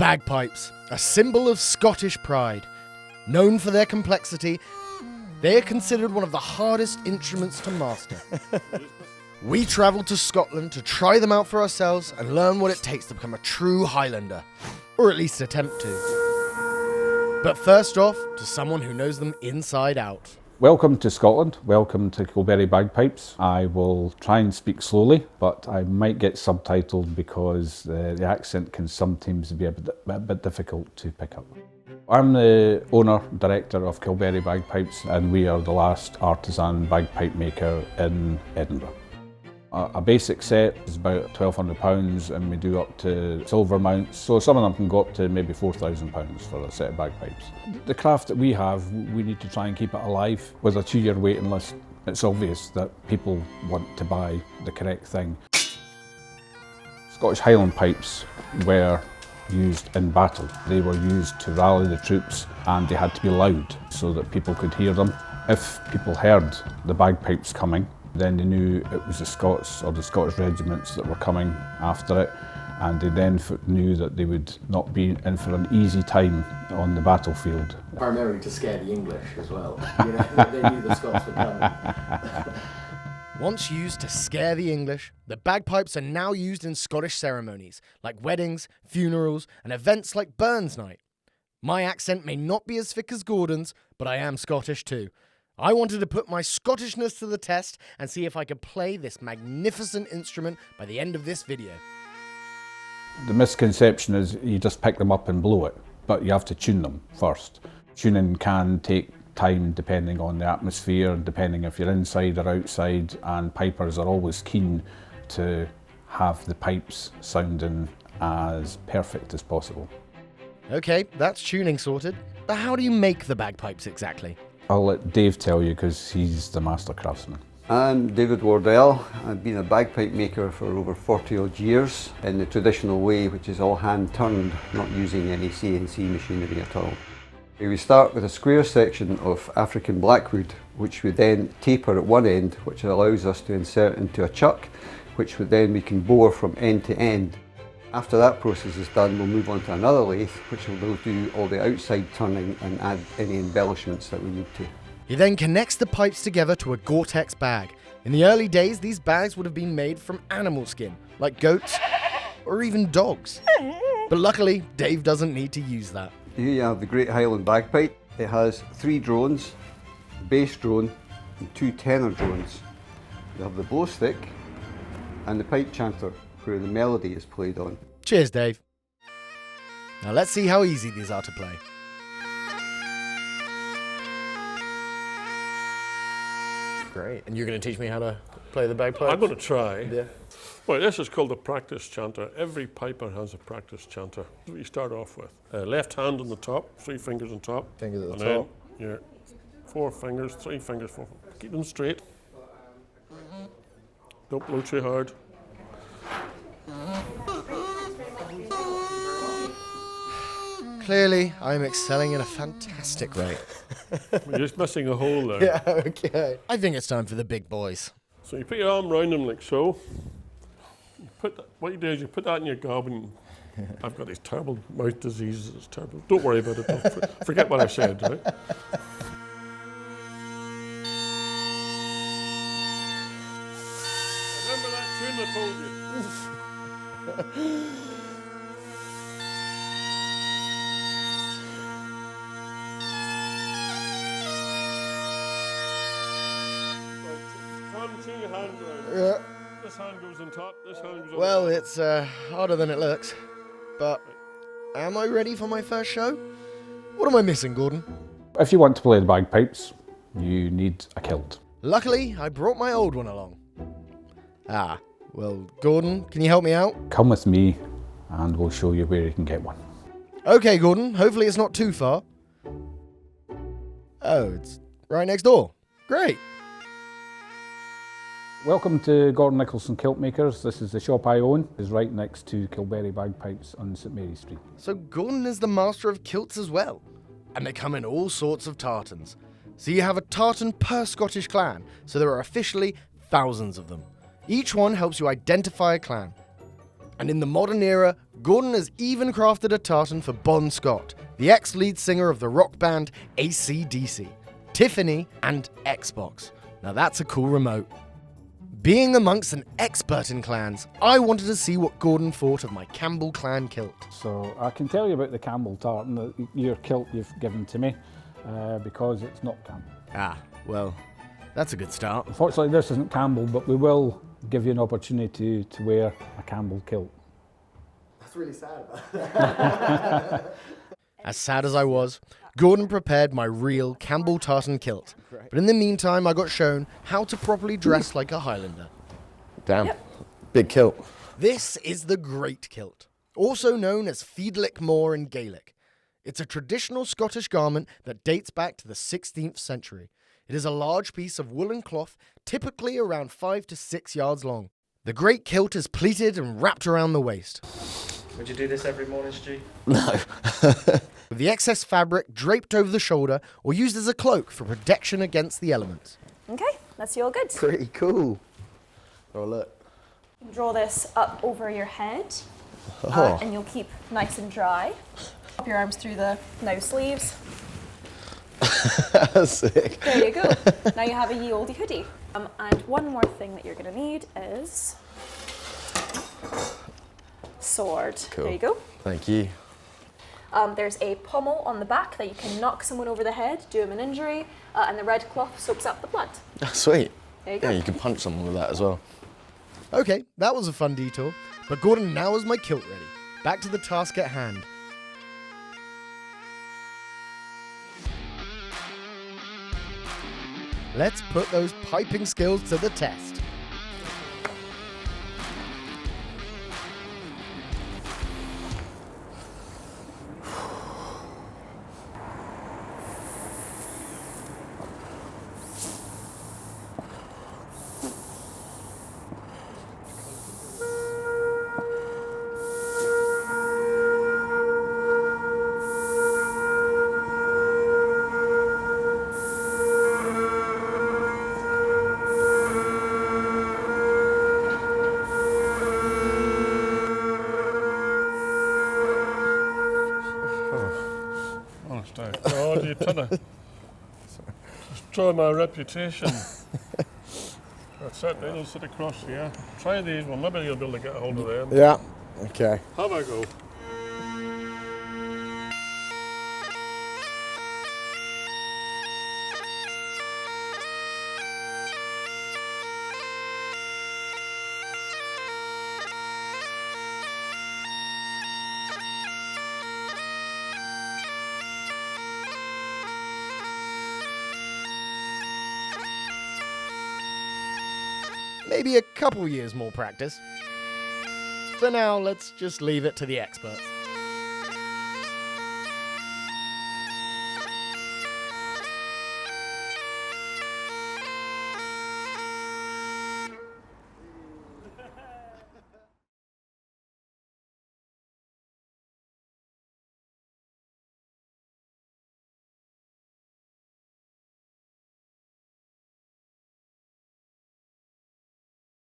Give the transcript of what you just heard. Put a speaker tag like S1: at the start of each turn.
S1: Bagpipes, a symbol of Scottish pride. Known for their complexity, they are considered one of the hardest instruments to master. We travelled to Scotland to try them out for ourselves and learn what it takes to become a true Highlander. Or at least attempt to. But first off, to someone who knows them inside out.
S2: Welcome to Scotland, welcome to Kilberry Bagpipes. I will try and speak slowly, but I might get subtitled because the accent can sometimes be a bit difficult to pick up. I'm the owner-director of Kilberry Bagpipes, and we are the last artisan bagpipe maker in Edinburgh. A basic set is about £1,200 and we do up to silver mounts, so some of them can go up to maybe £4,000 for a set of bagpipes. The craft that we have, we need to try and keep it alive. With a 2-year waiting list, it's obvious that people want to buy the correct thing. Scottish Highland pipes were used in battle. They were used to rally the troops and they had to be loud so that people could hear them. If people heard the bagpipes coming, then they knew it was the Scots or the Scottish regiments that were coming after it, and they then knew that they would not be in for an easy time on the battlefield.
S3: Primarily to scare the English as well. You know, they knew the Scots were coming.
S1: Once used to scare the English, the bagpipes are now used in Scottish ceremonies, like weddings, funerals, and events like Burns Night. My accent may not be as thick as Gordon's, but I am Scottish too. I wanted to put my Scottishness to the test and see if I could play this magnificent instrument by the end of this video.
S2: The misconception is you just pick them up and blow it, but you have to tune them first. Tuning can take time depending on the atmosphere, depending if you're inside or outside, and pipers are always keen to have the pipes sounding as perfect as possible.
S1: Okay, that's tuning sorted, but how do you make the bagpipes exactly?
S2: I'll let Dave tell you because he's the master craftsman.
S4: I'm David Wardell. I've been a bagpipe maker for over 40 odd years in the traditional way, which is all hand turned, not using any CNC machinery at all. We start with a square section of African blackwood, which we then taper at one end, which allows us to insert into a chuck, which then we can bore from end to end. After that process is done, we'll move on to another lathe, which will do all the outside turning and add any embellishments that we need to.
S1: He then connects the pipes together to a Gore-Tex bag. In the early days, these bags would have been made from animal skin, like goats or even dogs. But luckily, Dave doesn't need to use that.
S4: Here you have the Great Highland Bagpipe. It has 3 drones, a bass drone and 2 tenor drones. You have the bow stick and the pipe chanter, where the melody is played on.
S1: Cheers, Dave. Now let's see how easy these are to play. Great. And you're going to teach me how to play the bagpipes?
S5: I'm going to try.
S1: Yeah.
S5: Well, this is called a practice chanter. Every piper has a practice chanter. That's what you start off with. Left hand on the top, 3 fingers on top.
S1: Fingers at the
S5: and
S1: top.
S5: then your 4 fingers, 3 fingers, 4. Keep them straight. Don't blow too hard.
S1: Clearly, I'm excelling at a fantastic rate.
S5: You're just missing a hole there.
S1: Yeah, okay. I think it's time for the big boys.
S5: So you put your arm round them like so. What you do is you put that in your gob, and I've got these terrible mouth diseases. It's terrible. Don't worry about it. Forget what I said, right? Remember that tune I told you?
S1: Yeah.
S5: This hand goes on top, this hand goes on
S1: Well,
S5: top.
S1: it's harder than it looks. But am I ready for my first show? What am I missing, Gordon?
S2: If you want to play the bagpipes, you need a kilt.
S1: Luckily, I brought my old one along. Ah, well, Gordon, can you help me out?
S2: Come with me and we'll show you where you can get one.
S1: Okay, Gordon, hopefully it's not too far. Oh, it's right next door. Great.
S2: Welcome to Gordon Nicolson Kiltmakers. This is the shop I own. It's right next to Kilberry Bagpipes on St Mary Street.
S1: So Gordon is the master of kilts as well. And they come in all sorts of tartans. So you have a tartan per Scottish clan, so there are officially thousands of them. Each one helps you identify a clan. And in the modern era, Gordon has even crafted a tartan for Bon Scott, the ex-lead singer of the rock band AC/DC, Tiffany, and Xbox. Now that's a cool remote. Being amongst an expert in clans, I wanted to see what Gordon thought of my Campbell clan kilt.
S2: So I can tell you about the Campbell tartan, your kilt you've given to me, because it's not Campbell.
S1: Ah, well, that's a good start.
S2: Unfortunately this isn't Campbell, but we will give you an opportunity to wear a Campbell kilt.
S3: That's really sad about that.
S1: As sad as I was, Gordon prepared my real Campbell tartan kilt. But in the meantime, I got shown how to properly dress like a Highlander.
S3: Damn. Big kilt.
S1: This is the Great Kilt, also known as Fiedlic Moor in Gaelic. It's a traditional Scottish garment that dates back to the 16th century. It is a large piece of woolen cloth, typically around 5 to 6 yards long. The Great Kilt is pleated and wrapped around the waist,
S6: Would you do this every morning, Stu?
S3: No.
S1: with the excess fabric draped over the shoulder or used as a cloak for protection against the elements.
S7: Okay, that's you all good.
S3: Pretty cool. Oh, look.
S7: You can draw this up over your head,
S3: Oh.
S7: and you'll keep nice and dry. Up your arms through the now sleeves.
S3: Sick.
S7: There you go. Now you have a ye olde hoodie. And one more thing that you're going to need is sword.
S3: Cool.
S7: There you go.
S3: Thank you.
S7: There's a pommel on the back that you can knock someone over the head, do them an injury, and the red cloth soaks up the blood.
S3: Sweet.
S7: There you go.
S3: Yeah, you can punch someone with that as well.
S1: Okay, that was a fun detour, but Gordon now has my kilt ready. Back to the task at hand. Let's put those piping skills to the test.
S5: God, you trying to destroy my reputation. That's it, they'll sit across here. Try these one, maybe you'll be able to get a hold of them.
S3: Yeah. Okay.
S5: Have a go.
S1: Maybe a couple years more practice. For now, let's just leave it to the experts.